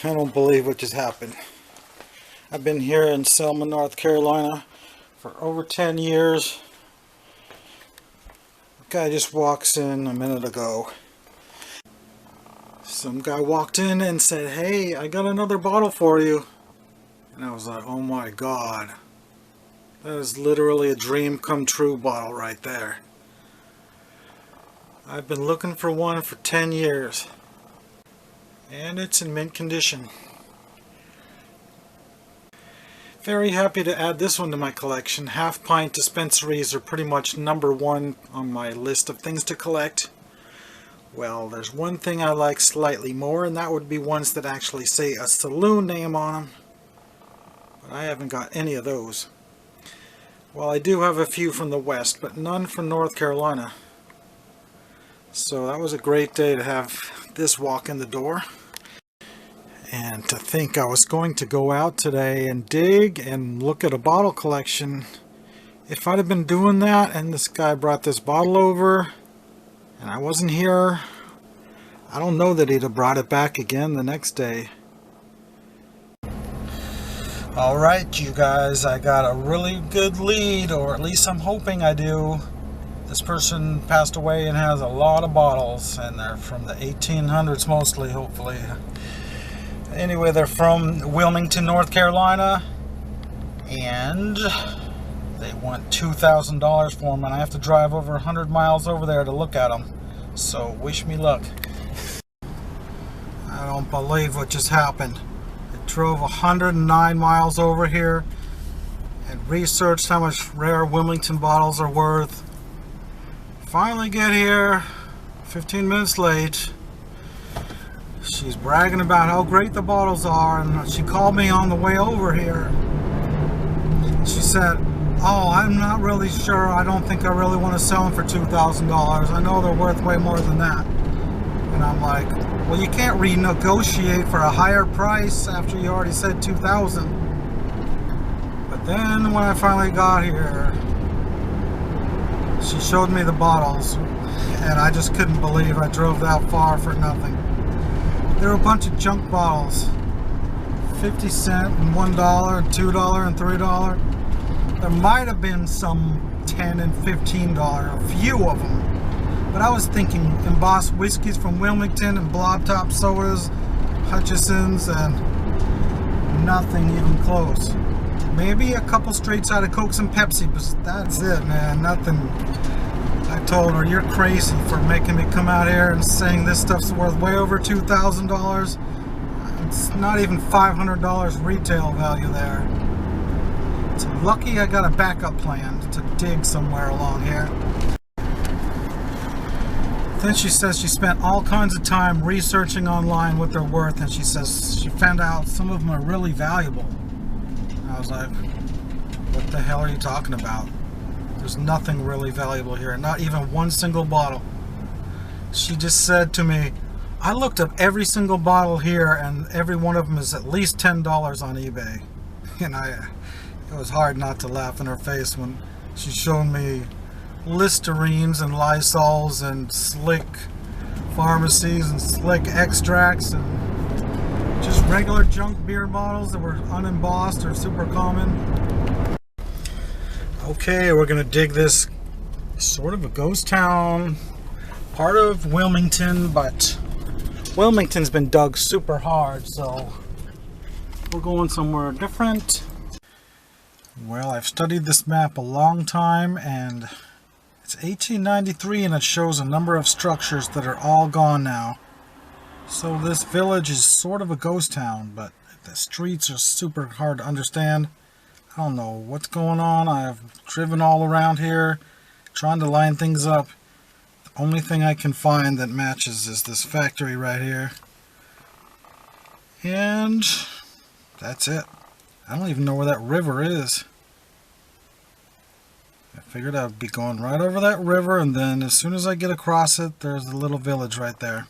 I don't believe what just happened. I've been here in Selma, North Carolina for over 10 years. The guy just walks in a minute ago. Some guy walked in and said, "Hey, I got another bottle for you." And I was like, oh my God. That is literally a dream come true bottle right there. I've been looking for one for 10 years. And it's in mint condition. Very happy to add this one to my collection. Half pint dispensaries are pretty much #1 on my list of things to collect. Well, there's one thing I like slightly more, and that would be ones that actually say a saloon name on them. But I haven't got any of those. Well, I do have a few from the West, but none from North Carolina. So that was a great day to have this walk in the door. And to think I was going to go out today and dig and look at a bottle collection. If I'd have been doing that and this guy brought this bottle over and I wasn't here, I don't know that he'd have brought it back again the next day. Alright, you guys, I got a really good lead, or at least I'm hoping I do. This person passed away and has a lot of bottles, and they're from the 1800s mostly, hopefully. Anyway, they're from Wilmington, North Carolina, and they want $2,000 for them, and I have to drive over 100 miles over there to look at them. So wish me luck. I don't believe what just happened. I drove 109 miles over here and researched how much rare Wilmington bottles are worth. Finally get here, 15 minutes late. She's bragging about how great the bottles are, and she called me on the way over here. She said, "Oh, I'm not really sure. I don't think I really want to sell them for $2,000. I know they're worth way more than that." And I'm like, well, you can't renegotiate for a higher price after you already said $2,000. But then when I finally got here, she showed me the bottles, and I just couldn't believe I drove that far for nothing. There were a bunch of junk bottles, 50 cents and $1 and $2 and $3. There might have been some $10 and $15, a few of them. But I was thinking embossed whiskeys from Wilmington and blob top sodas, Hutchison's, and nothing even close. Maybe a couple straight sided Cokes and Pepsi, but that's it, man. Nothing. I told her, "You're crazy for making me come out here and saying this stuff's worth way over $2,000. It's not even $500 retail value there." It's lucky I got a backup plan to dig somewhere along here. Then she says she spent all kinds of time researching online what they're worth, and she says she found out some of them are really valuable. I was like, what the hell are you talking about? There's nothing really valuable here, not even one single bottle. She just said to me, "I looked up every single bottle here, and every one of them is at least $10 on eBay." And it was hard not to laugh in her face when she showed me Listerines and Lysols and Slick Pharmacies and Slick Extracts and just regular junk beer bottles that were unembossed or super common. Okay, we're gonna dig this sort of a ghost town, part of Wilmington, but Wilmington's been dug super hard, so we're going somewhere different. Well, I've studied this map a long time, and it's 1893, and it shows a number of structures that are all gone now. So this village is sort of a ghost town, but the streets are super hard to understand. I don't know what's going on. I've driven all around here trying to line things up. The only thing I can find that matches is this factory right here. And that's it. I don't even know where that river is. I figured I'd be going right over that river, and then as soon as I get across it, there's a little village right there.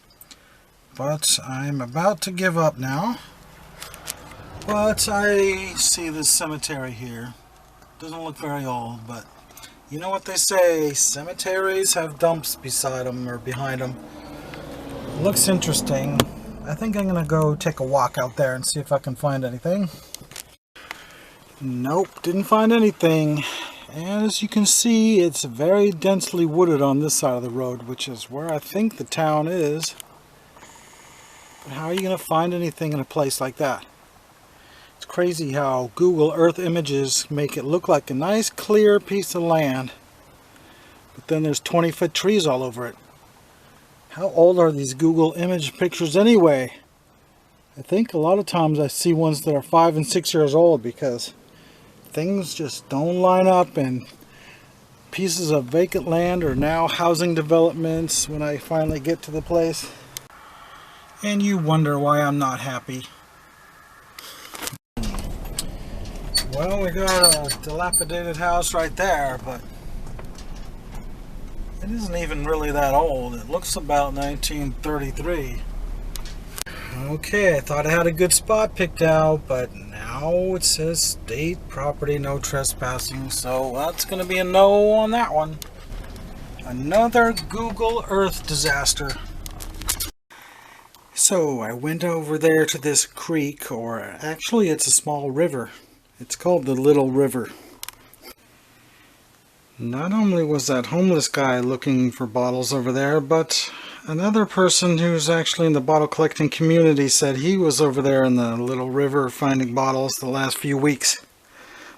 But I'm about to give up now. But I see this cemetery here. Doesn't look very old, but you know what they say, cemeteries have dumps beside them or behind them. Looks interesting. I think I'm gonna go take a walk out there and see if I can find anything. Nope, didn't find anything. And as you can see, it's very densely wooded on this side of the road, which is where I think the town is. But how are you gonna find anything in a place like that? It's crazy how Google Earth images make it look like a nice clear piece of land, but then there's 20-foot trees all over it. How old are these Google image pictures anyway? I think a lot of times I see ones that are 5 and 6 years old because things just don't line up, and pieces of vacant land are now housing developments when I finally get to the place. And you wonder why I'm not happy. Well, we got a dilapidated house right there, but it isn't even really that old. It looks about 1933. Okay, I thought I had a good spot picked out, but now it says state property, no trespassing, so that's going to be a no on that one. Another Google Earth disaster. So I went over there to this creek, or actually it's a small river. It's called the Little River. Not only was that homeless guy looking for bottles over there, but another person who's actually in the bottle collecting community said he was over there in the Little River finding bottles the last few weeks.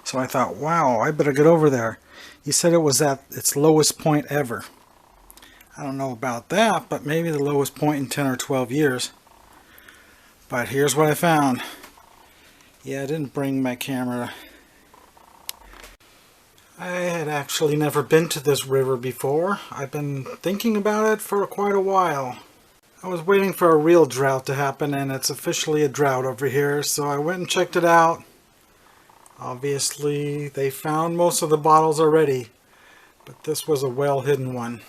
So I thought, wow, I better get over there. He said it was at its lowest point ever. I don't know about that, but maybe the lowest point in 10 or 12 years. But here's what I found. Yeah, I didn't bring my camera. I had actually never been to this river before. I've been thinking about it for quite a while. I was waiting for a real drought to happen, and it's officially a drought over here, so I went and checked it out. Obviously, they found most of the bottles already, but this was a well-hidden one.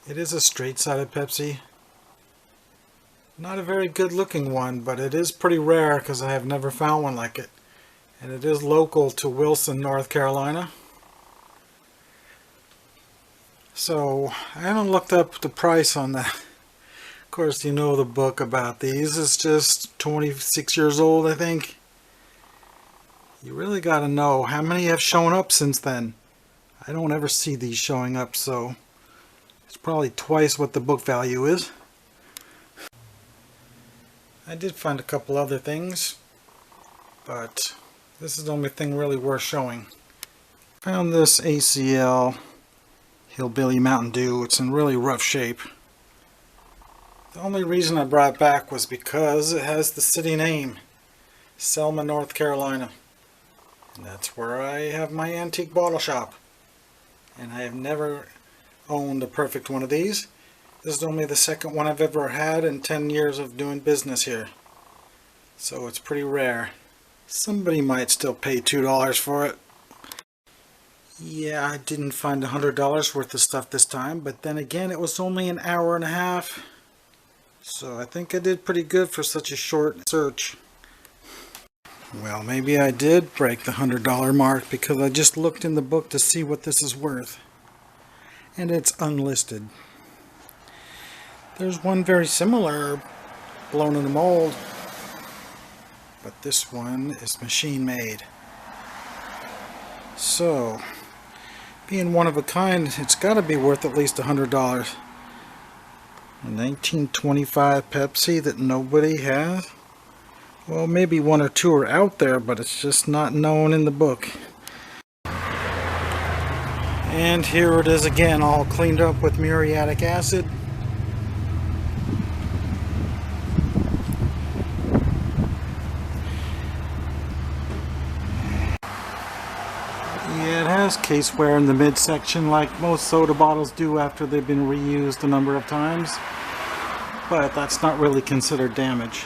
It is a straight-sided Pepsi. Not a very good-looking one, but it is pretty rare because I have never found one like it. And it is local to Wilson, North Carolina. So, I haven't looked up the price on that. Of course, you know the book about these. It's just 26 years old, I think. You really got to know how many have shown up since then. I don't ever see these showing up, so it's probably twice what the book value is. I did find a couple other things, but this is the only thing really worth showing. Found this ACL Hillbilly Mountain Dew. It's in really rough shape. The only reason I brought it back was because it has the city name, Selma, North Carolina. And that's where I have my antique bottle shop. And I have never owned a perfect one of these. This is only the second one I've ever had in 10 years of doing business here. So it's pretty rare. Somebody might still pay $2 for it. Yeah, I didn't find $100 worth of stuff this time, but then again, it was only an hour and a half. So I think I did pretty good for such a short search. Well, maybe I did break the $100 mark because I just looked in the book to see what this is worth. And it's unlisted. There's one very similar, blown in the mold, but this one is machine made. So, being one of a kind, it's got to be worth at least $100. A 1925 Pepsi that nobody has. Well, maybe one or two are out there, but it's just not known in the book. And here it is again, all cleaned up with muriatic acid. Yeah, it has caseware in the midsection like most soda bottles do after they've been reused a number of times, but that's not really considered damage.